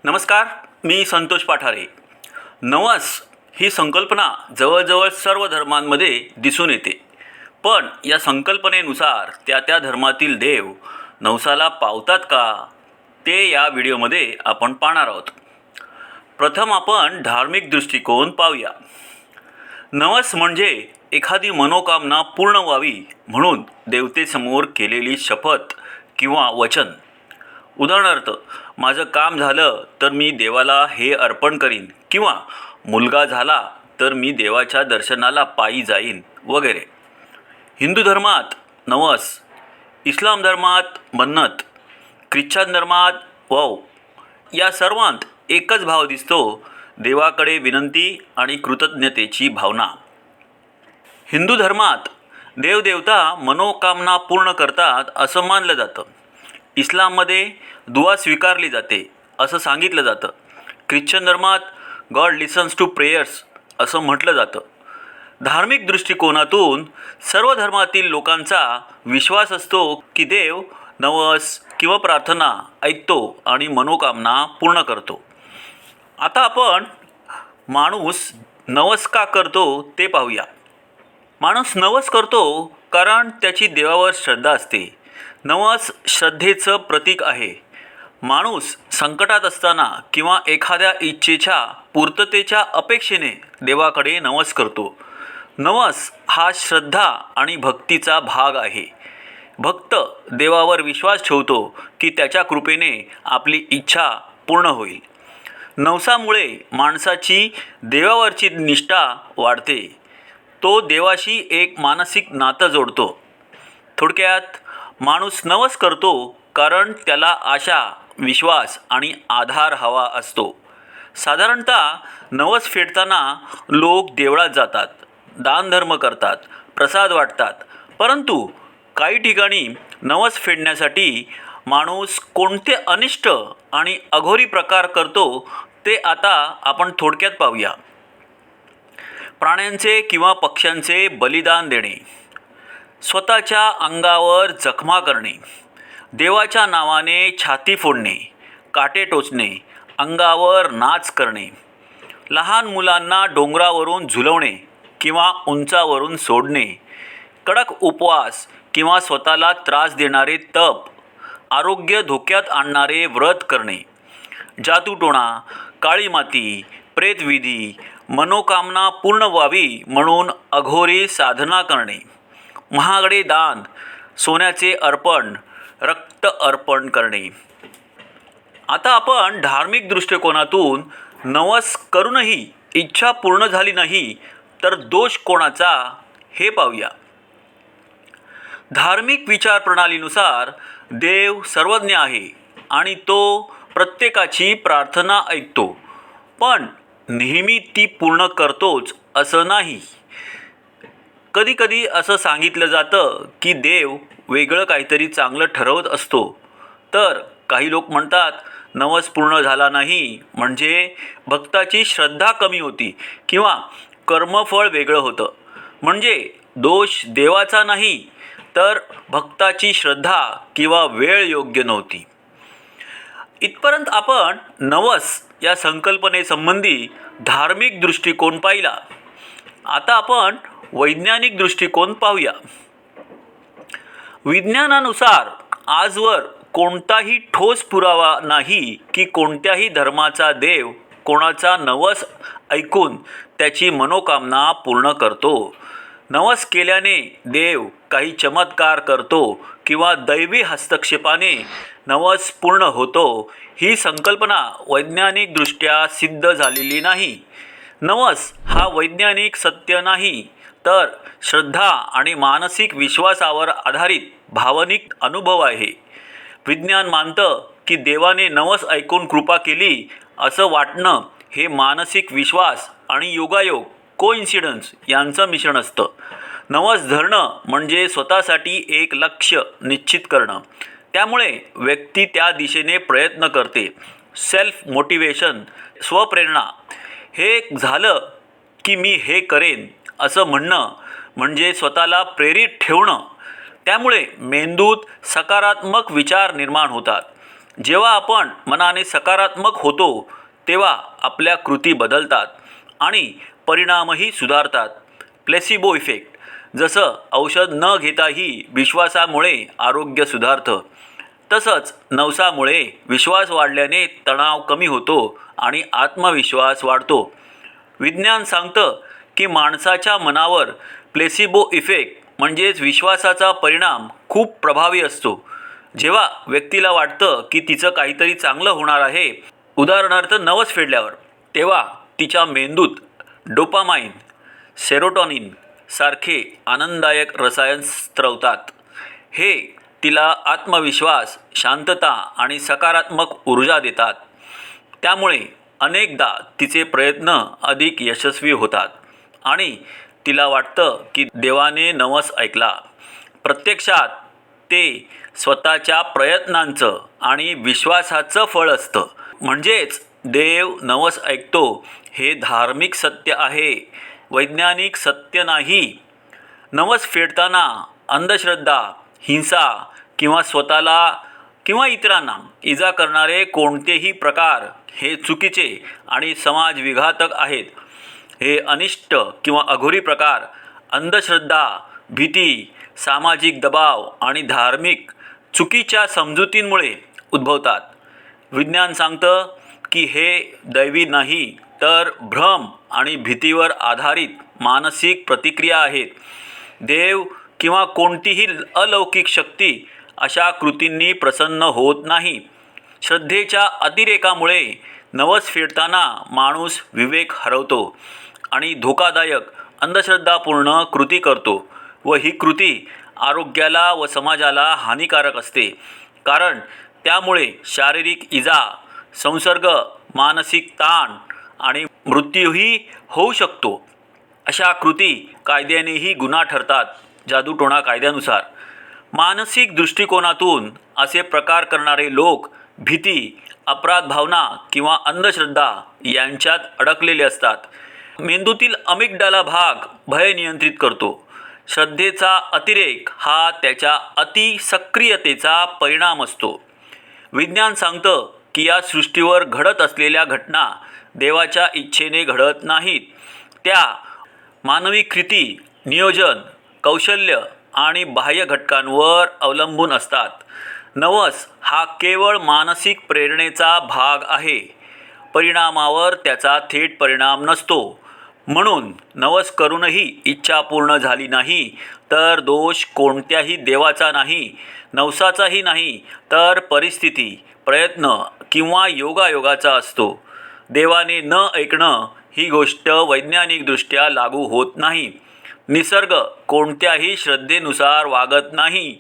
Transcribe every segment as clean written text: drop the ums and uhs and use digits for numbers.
नमस्कार, मी संतोष पाठारे. नवस ही संकल्पना जवळजवळ सर्व धर्मांमध्ये दिसून येते. पण या संकल्पनेनुसार त्या धर्मातील देव नवसाला पावतात का, ते या व्हिडिओमध्ये आपण पाहणार आहोत. प्रथम आपण धार्मिक दृष्टिकोन पाहूया. नवस म्हणजे एखादी मनोकामना पूर्ण व्हावी म्हणून देवतेसमोर केलेली शपथ किंवा वचन. उदाहरणार्थ, माझं काम झालं तर मी देवाला हे अर्पण करीन, किंवा मुलगा झाला तर मी देवाच्या दर्शनाला पायी जाईन वगैरे. हिंदू धर्मात नवस, इस्लाम धर्मात मन्नत, ख्रिश्चन धर्मात वव, या सर्वांत एकच भाव दिसतो, देवाकडे विनंती आणि कृतज्ञतेची भावना. हिंदू धर्मात देवदेवता मनोकामना पूर्ण करतात असं मानलं जातं. इस्लाममध्ये दुआ स्वीकारली जाते असं सांगितलं जातं. ख्रिश्चन धर्मात गॉड लिसन्स टू प्रेयर्स असं म्हटलं जातं. धार्मिक दृष्टिकोनातून सर्व धर्मातील लोकांचा विश्वास असतो की देव नवस किंवा प्रार्थना ऐकतो आणि मनोकामना पूर्ण करतो. आता आपण माणूस नवस का करतो ते पाहूया. माणूस नवस करतो कारण त्याची देवावर श्रद्धा असते. नवस श्रद्धेचं प्रतीक आहे. माणूस संकटात असताना किंवा एखाद्या इच्छेच्या पूर्ततेच्या अपेक्षेने देवाकडे नवस करतो. नवस हा श्रद्धा आणि भक्तीचा भाग आहे. भक्त देवावर विश्वास ठेवतो की त्याच्या कृपेने आपली इच्छा पूर्ण होईल. नवसामुळे माणसाची देवावरची निष्ठा वाढते. तो देवाशी एक मानसिक नातं जोडतो. थोडक्यात, माणूस नवस करतो कारण त्याला आशा, विश्वास आणि आधार हवा असतो. साधारणतः नवस फेडताना लोक देवळात जातात, दानधर्म करतात, प्रसाद वाटतात. परंतु काही ठिकाणी नवस फेडण्यासाठी माणूस कोणते अनिष्ट आणि अघोरी प्रकार करतो ते आता आपण थोडक्यात पाहूया. प्राण्यांचे किंवा पक्ष्यांचे बलिदान देणे, स्वतःच्या अंगावर जखमा करणे, देवाच्या नावाने छाती फोडणे, काटे टोचणे, अंगावर नाच करणे, लहान मुलांना डोंगरावरून झुलवणे किंवा उंचावरून सोडणे, कडक उपवास किंवा स्वतःला त्रास देणारे तप, आरोग्य धोक्यात आणणारे व्रत करणे, जादूटोणा, काळी माती, प्रेतविधी, मनोकामना पूर्ण व्हावी म्हणून अघोरी साधना करणे, महागडे दान, सोन्याचे अर्पण, रक्त अर्पण करणे. आता आपण धार्मिक दृष्टिकोनातून नवस करूनही इच्छा पूर्ण झाली नाही तर दोष कोणाचा हे पाहूया. धार्मिक विचारप्रणालीनुसार देव सर्वज्ञ आहे आणि तो प्रत्येकाची प्रार्थना ऐकतो, पण नेहमी ती पूर्ण करतोच असं नाही. कधीकधी असं सांगितलं जातं की देव वेगळं काहीतरी चांगलं ठरवत असतो. तर काही लोक म्हणतात नवस पूर्ण झाला नाही म्हणजे भक्ताची श्रद्धा कमी होती किंवा कर्मफळ वेगळं होतं. म्हणजे दोष देवाचा नाही तर भक्ताची श्रद्धा किंवा वेळ योग्य नव्हती. इथपर्यंत आपण नवस या संकल्पनेसंबंधी धार्मिक दृष्टिकोन पाहिला. आता आपण वैज्ञानिक दृष्टिकोन पाहूया. विज्ञानानुसार आजवर कोणताही ठोस पुरावा नाही की कोणत्याही धर्माचा देव कोणाचा नवस ऐकून त्याची मनोकामना पूर्ण करतो. नवस केल्याने देव काही चमत्कार करतो किंवा दैवी हस्तक्षेपाने नवस पूर्ण होतो, ही संकल्पना वैज्ञानिकदृष्ट्या सिद्ध झालेली नाही. नवस हा वैज्ञानिक सत्य नाही, तर श्रद्धा आणि मानसिक विश्वासावर आधारित भावनिक अनुभव आहे. विज्ञान मानतं की देवाने नवस ऐकून कृपा केली असं वाटणं हे मानसिक विश्वास आणि योगायोग, कोइन्सिडन्स यांचं मिश्रण असतं. नवस धरणं म्हणजे स्वतःसाठी एक लक्ष्य निश्चित करणं. त्यामुळे व्यक्ती त्या दिशेने प्रयत्न करते. सेल्फ मोटिवेशन, स्वप्रेरणा. हे झालं की मी हे करेन असं म्हणणं म्हणजे स्वतःला प्रेरित ठेवणं. त्यामुळे मेंदूत सकारात्मक विचार निर्माण होतात. जेव्हा आपण मनाने सकारात्मक होतो तेव्हा आपल्या कृती बदलतात आणि परिणामही सुधारतात. Placebo effect. जसं औषध न घेताही विश्वासामुळे आरोग्य सुधारतं, तसंच नवसामुळे विश्वास वाढल्याने तणाव कमी होतो आणि आत्मविश्वास वाढतो. विज्ञान सांगतं की माणसाच्या मनावर प्लेसिबो इफेक्ट म्हणजेच विश्वासाचा परिणाम खूप प्रभावी असतो. जेव्हा व्यक्तीला वाटतं की तिचं काहीतरी चांगलं होणार आहे, उदाहरणार्थ नवस फेडल्यावर, तेव्हा तिच्या मेंदूत डोपामाइन, सेरोटोनिन सारखे आनंददायक रसायन स्त्रवतात. हे तिला आत्मविश्वास, शांतता आणि सकारात्मक ऊर्जा देतात. त्यामुळे अनेकदा तिचे प्रयत्न अधिक यशस्वी होतात आणि तिला वाटतं की देवाने नवस ऐकला. प्रत्यक्षात ते स्वतःच्या प्रयत्नांचं आणि विश्वासाचं फळ असतं. म्हणजेच देव नवस ऐकतो हे धार्मिक सत्य आहे, वैज्ञानिक सत्य नाही. नवस फेडताना अंधश्रद्धा, हिंसा किंवा स्वतःला किंवा इतरांना इजा करणारे कोणतेही प्रकार हे चुकीचे आणि समाजविघातक आहेत. हे अनिष्ट किंवा अघोरी प्रकार अंधश्रद्धा, भीती, सामाजिक दबाव आणि धार्मिक चुकीच्या समजुतींमुळे उद्भवतात. विज्ञान सांगतं की हे दैवी नाही तर भ्रम आणि भीतीवर आधारित मानसिक प्रतिक्रिया आहेत. देव किंवा कोणतीही अलौकिक शक्ती अशा कृतींनी प्रसन्न होत नाही. श्रद्धेच्या अतिरेकामुळे नवस फेडताना माणूस विवेक हरवतो आणि धोकादायक अंधश्रद्धापूर्ण कृती करतो व ही कृती आरोग्याला व समाजाला हानिकारक असते, कारण त्यामुळे शारीरिक इजा, संसर्ग, मानसिक ताण आणि मृत्यूही होऊ शकतो. अशा कृती कायद्यानेही गुन्हा ठरतात. जादूटोणा कायद्यानुसार मानसिक दृष्टिकोनातून असे प्रकार करणारे लोक भीती, अपराध भावना किंवा अंधश्रद्धा यांच्यात अडकलेले असतात. मेंदूतील अमिगडाला भाग भय नियंत्रित करतो. श्रद्धेचा अतिरेक हा त्याच्या अतिसक्रियतेचा परिणाम असतो. विज्ञान सांगतं की या सृष्टीवर घडत असलेल्या घटना देवाच्या इच्छेने घडत नाहीत. त्या मानवी कृती, नियोजन, कौशल्य आणि बाह्य घटकांवर अवलंबून असतात. नवस हा केवळ मानसिक प्रेरणेचा भाग आहे. परिणामावर त्याचा थेट परिणाम नसतो. म्हणून नवस करूनही इच्छा पूर्ण झाली नाही तर दोष कोणत्याही देवाचा नाही, नवसाचाही नाही, तर परिस्थिती, प्रयत्न किंवा योगायोगाचा असतो. देवाने न ऐकणं ही गोष्ट वैज्ञानिकदृष्ट्या लागू होत नाही. निसर्ग कोणत्याही श्रद्धेनुसार वागत नाही,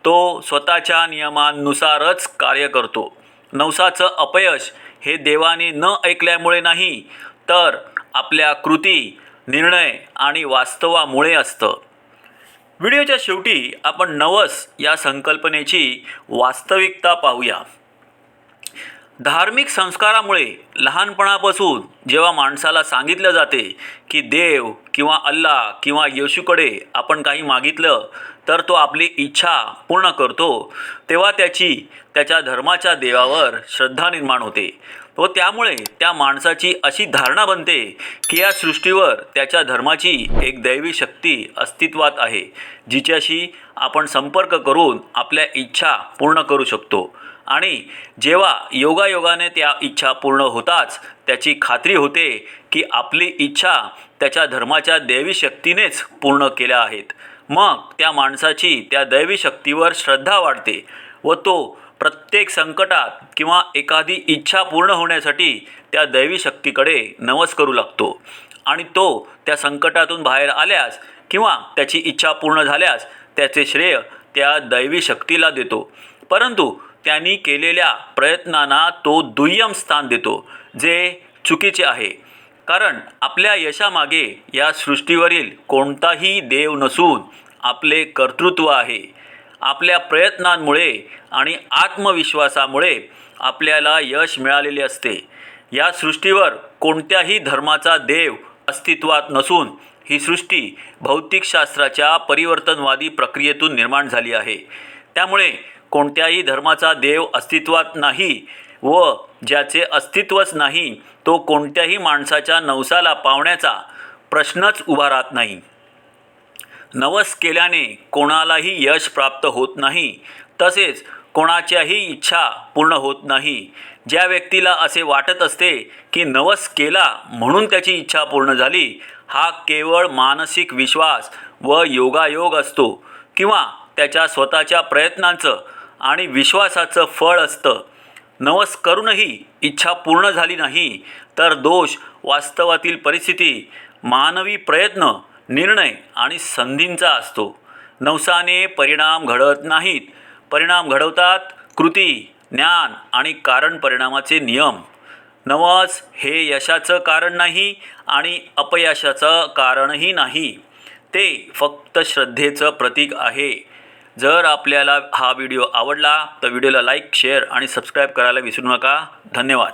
तो स्वतःच्या नियमांनुसारच कार्य करतो. नवसाचं अपयश हे देवाने न ऐकल्यामुळे नाही, तर आपल्या कृती, निर्णय आणि वास्तवामुळे असतं. व्हिडिओच्या शेवटी आपण नवस या संकल्पनेची वास्तविकता पाहूया. धार्मिक संस्कारामुळे लहानपणापासून जेव्हा माणसाला सांगितलं जाते की देव किंवा अल्लाह किंवा येशूकडे आपण काही मागितलं तर तो आपली इच्छा पूर्ण करतो, तेव्हा त्याच्या धर्माच्या देवावर श्रद्धा निर्माण होते व त्यामुळे त्या माणसाची अशी धारणा बनते की या सृष्टीवर त्याच्या धर्माची एक दैवी शक्ती अस्तित्वात आहे, जिच्याशी आपण संपर्क करून आपल्या इच्छा पूर्ण करू शकतो. आणि जेव्हा योगायोगाने त्या इच्छा पूर्ण होताच त्याची खात्री होते की आपली इच्छा त्याच्या धर्माच्या दैवी शक्तीनेच पूर्ण केल्या आहेत. मग त्या माणसाची त्या दैवी शक्तीवर श्रद्धा वाढते व तो प्रत्येक संकटात किंवा एखादी इच्छा पूर्ण होण्यासाठी त्या दैवी शक्तीकडे नवस करू लागतो आणि तो त्या संकटातून बाहेर आल्यास किंवा त्याची इच्छा पूर्ण झाल्यास त्याचे श्रेय त्या दैवी शक्तीला देतो. परंतु त्यांनी केलेल्या प्रयत्नांना तो दुय्यम स्थान देतो, जे चुकीचे आहे. कारण आपल्या यशामागे या सृष्टीवरील कोणताही देव नसून आपले कर्तृत्व आहे. आपल्या प्रयत्नांमुळे आणि आत्मविश्वासामुळे आपल्याला यश मिळालेले असते. या सृष्टीवर कोणत्याही धर्माचा देव अस्तित्वात नसून ही सृष्टी भौतिकशास्त्राच्या परिवर्तनवादी प्रक्रियेतून निर्माण झाली आहे. त्यामुळे कोणत्याही धर्माचा देव अस्तित्वात नाही व ज्याचे अस्तित्वच नाही तो कोणत्याही माणसाच्या नवसाला पावण्याचा प्रश्नच उभा राहत नाही. नवस केल्याने कोणालाही यश प्राप्त होत नाही, तसेच कोणाच्याही इच्छा पूर्ण होत नाही. ज्या व्यक्तीला असे वाटत असते की नवस केला म्हणून त्याची इच्छा पूर्ण झाली, हा केवळ मानसिक विश्वास व योगायोग असतो किंवा त्याच्या स्वतःच्या प्रयत्नांचं आणि विश्वासाचं फळ असतं. नवस करूनही इच्छा पूर्ण झाली नाही तर दोष वास्तवातील परिस्थिती, मानवी प्रयत्न, निर्णय आणि संधींचा असतो. नवसाने परिणाम घडत नाहीत, परिणाम घडवतात कृती, ज्ञान आणि कारण परिणामाचे नियम. नवस हे यशाचं कारण नाही आणि अपयशाचं कारणही नाही, ते फक्त श्रद्धेचं प्रतीक आहे. जर आपल्याला हा व्हिडिओ आवडला तर व्हिडिओला लाईक, शेअर आणि सबस्क्राईब करायला विसरू नका. धन्यवाद.